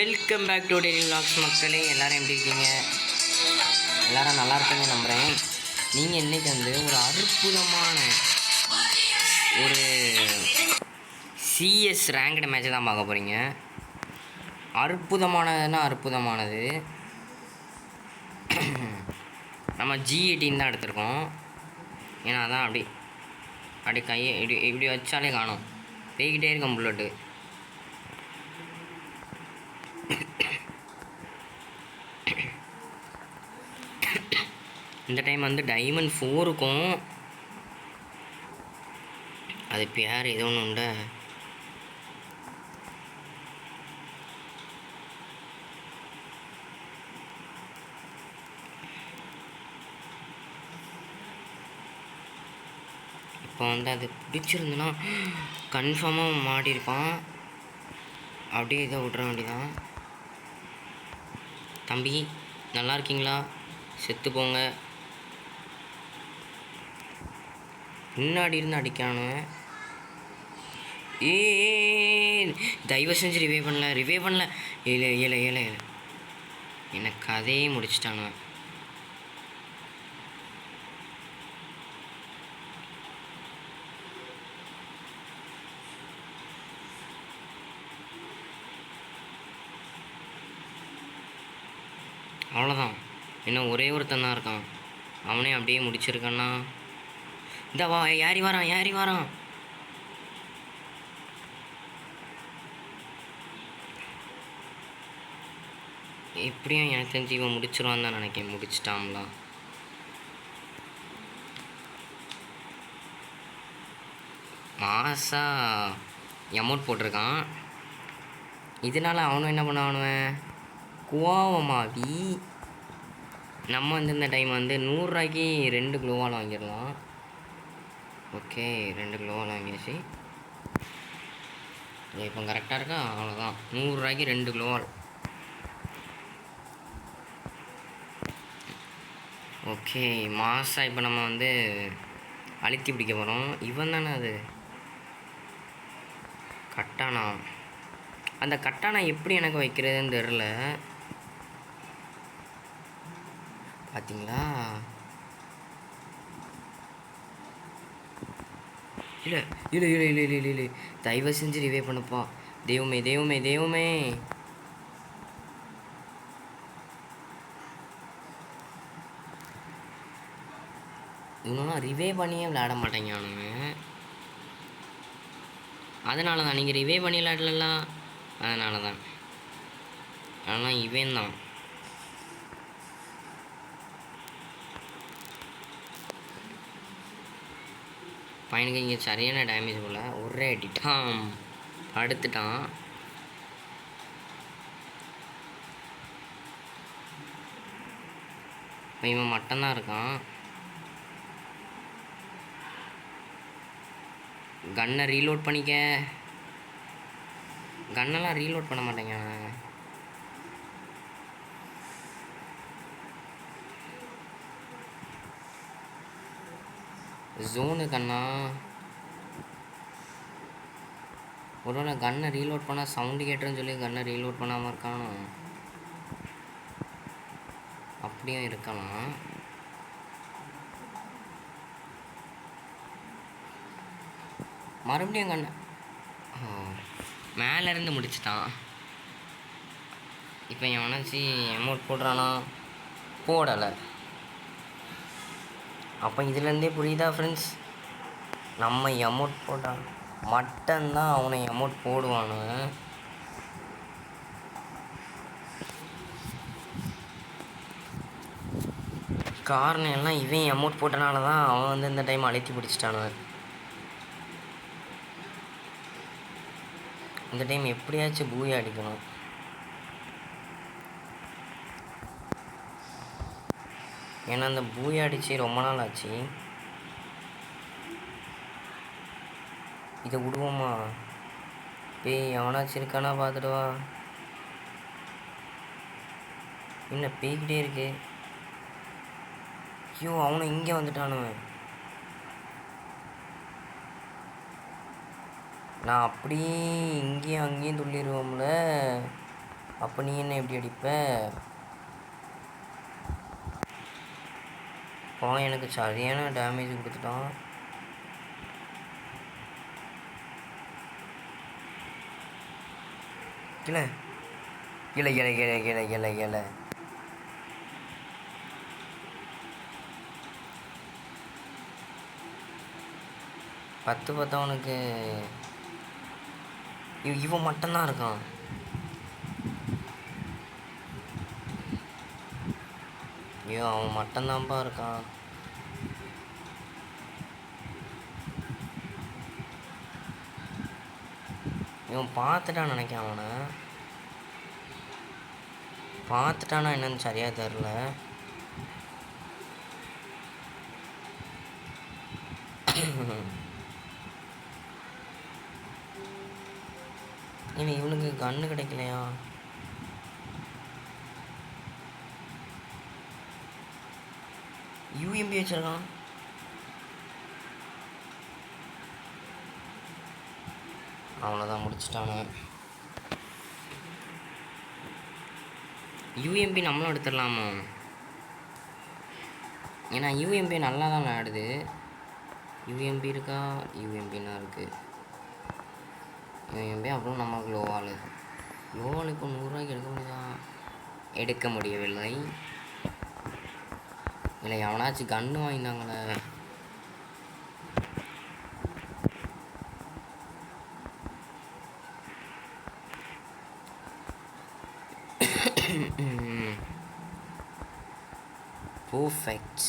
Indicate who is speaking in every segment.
Speaker 1: Welcome back to daily vlogs மக்களே. எல்லோரும் எப்படி இருக்கீங்க? எல்லோரும் நல்லா இருப்பீங்க நம்புகிறேன். நீங்கள் இன்றைக்கி வந்து ஒரு அற்புதமான ஒரு சிஎஸ் ரேங்க்டு மேட்சை தான் பார்க்க போகிறீங்க. அற்புதமானதுன்னா அற்புதமானது. நம்ம G18 தான் எடுத்திருக்கோம். ஏன்னா அதான் அப்படி கையை இப்படி வச்சாலே காணும், போய்கிட்டே இருக்கும் புல்லட்டு. இந்த டைம் வந்து டைமண்ட் 4க்கும் அது பேர் ஏதோ ஒன்று உண்டு. இப்போ வந்து அது பிடிச்சிருந்துன்னா கன்ஃபார்மாக மாட்டியிருப்பான். அப்படியே இதை விட்ற வேண்டியதான். தம்பி நல்லா இருக்கீங்களா? செத்து போங்க. முன்னாடி இருந்து அடிக்கானு. தயவு செஞ்சு ரிவே பண்ணல. ஏழை எனக்கு கதையே முடிச்சிட்டானு. அவ்வளோதான், இன்னும் ஒரே ஒருத்தன் தான் இருக்கான். அவனே அப்படியே முடிச்சிருக்கான்னா. இந்த வா, யாரி வரான். எப்படியும் எனக்கு தெரிஞ்சு இவன் முடிச்சிருவான் தான் நினைக்கிறேன். முடிச்சிட்டாங்களா? மாசா அமௌண்ட் போட்டிருக்கான். இதனால் அவனும் என்ன பண்ணுவானுவன், குவாவமாவி. நம்ம வந்து இந்த டைம் வந்து 100 ரூபாய்க்கு 2 க்ளோவால் வாங்கிடலாம். ஓகே, 2 க்ளோவால் வாங்கியாச்சு. இப்போ கரெக்டாக இருக்கா? அவ்வளோதான், 100 ரூபாய்க்கு 2 க்ளோவால். ஓகே மாசா. இப்போ நம்ம வந்து அழுத்தி பிடிக்க போகிறோம். இவன் தானே அது கட்டானா? அந்த கட்டானா எப்படி எனக்கு வைக்கிறதுன்னு தெரில. பார்த்தீங்களா? இல்லை தயவு செஞ்சு ரிவே பண்ணப்பா. தெய்வமே. இவனும் ரிவே பண்ணியே விளையாட மாட்டேங்க அவனுங்க. அதனால தான் நீங்கள் ரிவே பண்ணி விளையாடலாம். அதனால தான். ஆனால் இவன் தான் பையனுக்கு இங்கே சரியான டேமேஜ் போல். ஒரே அடிட்டான், படுத்துட்டான். இப்போ இவன் மட்டும்தான் இருக்கான். கன்னை ரீலோட் பண்ணிக்க. கன்னெல்லாம் ரீலோட் பண்ண மாட்டேங்க. ஜோனு கண்ணா. ஒருவேளை கன்னை ரீலோட் பண்ணால் சவுண்டு கேட்டுருன்னு சொல்லி கன்னை ரீலோட் பண்ணாமல் இருக்கானோ? அப்படியும் இருக்கலாம். மறுபடியும் கண்ணை மேலேருந்து முடிச்சிட்டான். இப்போ எவனாச்சு அமௌண்ட் போடுறானா? போடலை. அப்போ இதுலேருந்தே புரியுதா ஃப்ரெண்ட்ஸ், நம்ம அமௌண்ட் போட்டான் மட்டும்தான் அவனை அமௌண்ட் போடுவானு. காரணம் எல்லாம் இவன் அமௌண்ட் போட்டனால தான் அவன் வந்து இந்த டைம் அழைத்தி பிடிச்சிட்டானுவன். இந்த டைம் எப்படியாச்சும் பூயா அடிக்கணும். ஏன்னா அந்த பூயா அடித்து ரொம்ப நாள் ஆச்சு. இதை விடுவோமா? பேய் எவனாச்சும் இருக்கானா பார்த்துடுவா. என்ன பேய்கிட்டே இருக்கு. ஐயோ, அவனை இங்கே வந்துட்டானுவன். நான் அப்படியே இங்கேயும் அங்கேயும் துள்ளிடுவோம்ல. அப்போ நீ என்ன எப்படி அடிப்ப? அவன் எனக்கு சரியான டேமேஜ் கொடுத்துட்டான். இல்லை இல்லை இல்லை இல்லை இல்லை இல்லை இல்லை 10 அவனுக்கு இவன் மட்டும்தான் இருக்கான். ஐயோ அவன் மட்டும்தான்ப்பா இருக்கான். இவன் பார்த்துட்டான்னு நினைக்கிறேன். அவனை பார்த்துட்டானா என்னன்னு சரியாக தெரில. இவனுக்கு கன்று கிடைக்கலையா? யூஎம்பி வச்சிருக்கான். அவ்வளோதான், முடிச்சிட்டானு. யூஎம்பி நம்மளும் எடுத்துடலாமா? ஏன்னா யூஎம்பி நல்லா தான் விளையாடுது. யூஎம்பி இருக்கா? யூஎம்பின்னா இருக்குது யூஎம்பி. அப்புறம் நம்ம க்ளோவால் இப்போ 100 ரூபாய்க்கு எடுக்க முடியுதா? எடுக்க முடியவில்லை. இல்லை எவனாச்சும் கன்று வாங்கினாங்களே. பர்ஃபெக்ட்.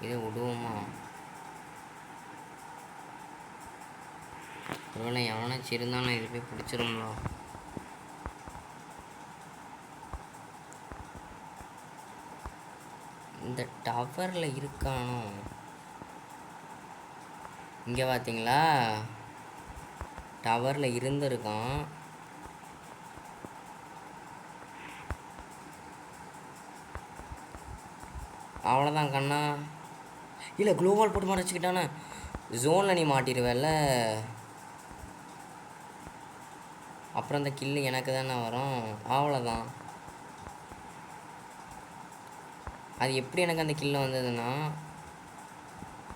Speaker 1: இதை விடுவோமா? ஒருவேளை எவனாச்சும் இருந்தானா இது போய் பிடிச்சிருங்களா? இந்த டவரில் இருக்கானோ? இங்கே பார்த்தீங்களா? டவரில் இருந்திருக்கான். அவ்வளோதான் கண்ணா. இல்லை க்ளோவால் போட்டு மறைச்சிக்கிட்டானே. ஜோனில் நீ மாட்டிடுவேல்ல, அப்புறம் அந்த கில்லு எனக்கு தானே வரும். அவ்வளோதான். அது எப்படி எனக்கு அந்த கில்லு வந்ததுன்னா,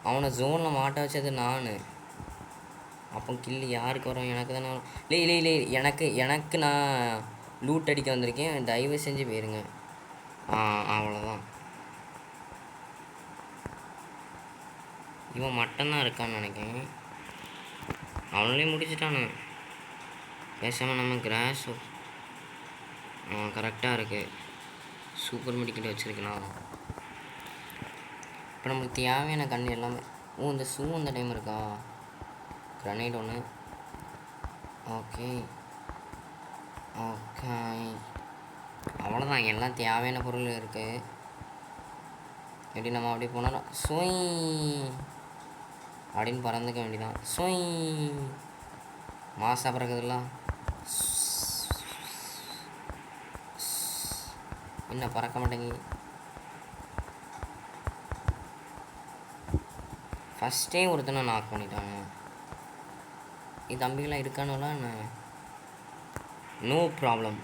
Speaker 1: அவனை ஜோனில் மாட்ட வச்சது நான். அப்போ கில்லு யாருக்கு வரும்? எனக்கு தானே வரும். இல்லை எனக்கு நான் லூட் அடிக்க வந்திருக்கேன். தயவு செஞ்சு போயிருங்க. அவ்வளோதான். இவன் மட்டும்தான் இருக்கான்னு நினைக்கிறேன். அவனே முடிச்சிட்டானு. பேசாமல் நம்ம கிராஸ் கரெக்டாக இருக்குது. சூப்பர் மெடிக்கிட்ட வச்சுருக்கலாம். இப்போ நம்மளுக்கு தேவையான கன்று எல்லாமே. இந்த ஷூ அந்த டைம் இருக்கா? கிரனைட் ஒன்று. ஓகே அவ்வளோதான். எல்லாம் தேவையான பொருள் இருக்குது. எப்படி நம்ம அப்படியே போனாலும் சுய் அப்படின்னு பறந்துக்க வேண்டியதான். சுய் மாசா பறக்குதுல்ல. என்ன பறக்க மாட்டேங்கி? ஃபஸ்ட்டே ஒருத்தனை நாக் பண்ணிட்டாங்க. இது தம்பிகளாம் இருக்கானுலாம் என்ன? No problem.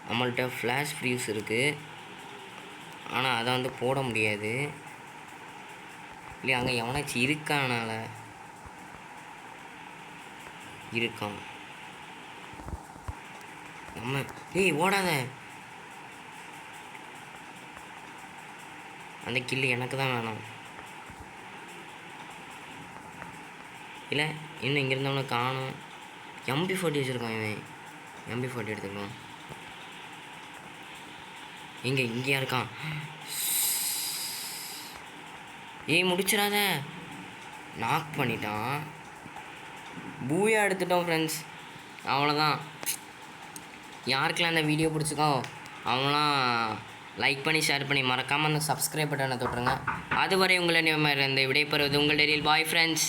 Speaker 1: நம்மள்கிட்ட ஃப்ளாஷ் ஃப்ரீஸ் இருக்குது. ஆனால் அதை வந்து போட முடியாது. இல்லையா? அங்கே எவனாச்சும் இருக்கானால இருக்கான். நம்ம ஓடாத. அந்த கில்லு எனக்கு தான் வேணும். இல்லை இன்னும் இங்கே இருந்தவனை காணும். MP40 வச்சுருக்கான் இவன். MP40 எடுத்துக்கலாம். இங்கேயா இருக்கான்? முடிச்சிடாத. நாக் பண்ணிட்டான். பூயா எடுத்துட்டோம் ஃப்ரெண்ட்ஸ். அவ்வளோதான். யாருக்கெல்லாம் அந்த வீடியோ பிடிச்சிக்கோ அவங்களாம் லைக் பண்ணி ஷேர் பண்ணி மறக்காமல் அந்த சப்ஸ்கிரைப் பட்டனை தொட்டுருங்க. அதுவரை உங்களை இந்த விடைபெறுவது உங்கள் டெரியில். Bye friends.